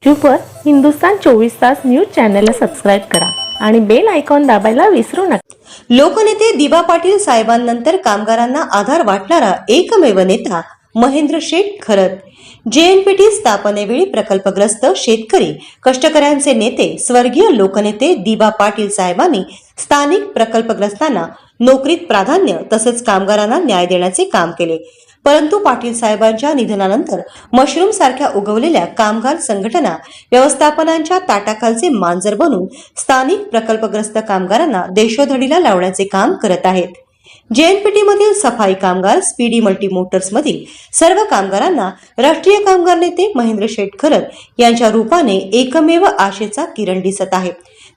यूट्यूबवर हिंदुस्तान 24 तास न्यूज चॅनलला सबस्क्राईब करा आणि बेल आयकॉन दाबायला विसरू नका। लोकनेते दिबा पाटील साहेबांनंतर कामगारांना आधार वाटणारा एकमेव नेता महेंद्र शेठ खरत। जेएनपीटी स्थापनेवेळी प्रकल्पग्रस्त शेतकरी कष्टकऱ्यांचे नेते स्वर्गीय लोकनेते दिबा पाटील साहेबांनी स्थानिक प्रकल्पग्रस्तांना नोकरीत प्राधान्य तसेच कामगारांना न्याय देण्याचे काम केले। परंतु पाटील साहेबांच्या निधनानंतर मशरूम सारख्या उगवलेल्या कामगार संघटना व्यवस्थापनांच्या ताटाखालचे मांजर बनून स्थानिक प्रकल्पग्रस्त कामगारांना देशोधडीला लावण्याचे काम करत आहेत। जेएनपीटी मधील सफाई कामगार, स्पीडी मल्टी मोटर्स मधील सर्व कामगारांना राष्ट्रीय कामगार नेते महेंद्र शेठ खरत यांच्या रूपाने एकमेव आशेचा किरण दिसत आहे।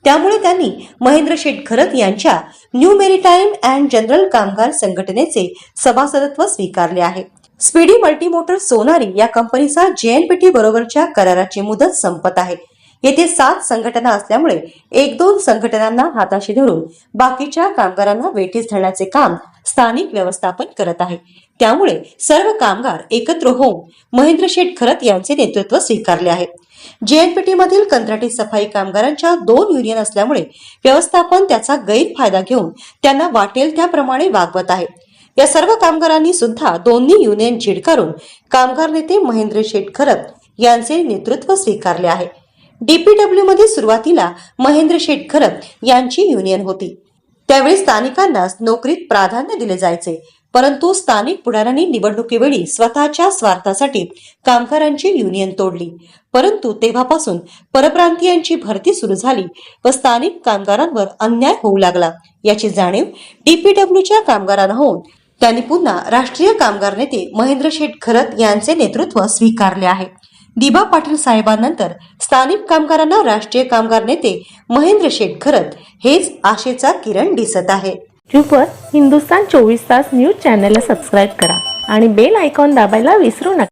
त्यामुळे त्यांनी महेंद्र शेठ खरत यांच्या न्यू मेरीटाईम अँड जनरल कामगार संघटनेचे सभासदत्व स्वीकारले आहे। स्पीडी मल्टी मोटर्स सोनारी या कंपनीचा जेएनपीटी बरोबरच्या कराराची मुदत संपत आहे। येथे 7 संघटना असल्यामुळे 1-2 संघटनांना हाताशी धरून बाकीच्या कामगारांना वेठीस धरण्याचे काम स्थानिक व्यवस्थापन करत आहे। त्यामुळे सर्व कामगार एकत्र होऊन महेंद्र शेठ खरत यांचे नेतृत्व स्वीकारले आहे। जेएनपीटी मधील कंत्राटी सफाई कामगारांच्या 2 युनियन असल्यामुळे व्यवस्थापन त्याचा गैरफायदा घेऊन त्यांना वाटेल त्याप्रमाणे वागवत आहे। या सर्व कामगारांनी सुद्धा दोन्ही युनियन झिडकारून कामगार नेते महेंद्र शेठ खरत यांचे नेतृत्व स्वीकारले आहे। डीपीडब्ल्यू मध्ये सुरुवातीला महेंद्र शेठ खरत यांची युनियन होती। त्यावेळी स्थानिकांनाच नोकरीत प्राधान्य दिले जायचे, परंतु स्थानिक पुढाऱ्यांनी निवडणुकीवेळी स्वतःच्या स्वार्थासाठी कामगारांची युनियन तोडली। परंतु तेव्हापासून परप्रांतीयांची भरती सुरू झाली व स्थानिक कामगारांवर अन्याय होऊ लागला। याची जाणीव डीपीडब्ल्यूच्या कामगारांना होऊन त्यांनी पुन्हा राष्ट्रीय कामगार नेते महेंद्र शेठ खरत यांचे नेतृत्व स्वीकारले आहे। दिबा पाटील साहेबांनंतर स्थानिक कामगारांना राष्ट्रीय कामगार नेते महेंद्र शेठ खरत हेच आशेचा किरण दिसत आहे। यूट्यूबवर हिंदुस्तान 24 तास न्यूज चॅनलला सबस्क्राईब करा आणि बेल आयकॉन दाबायला विसरू नका।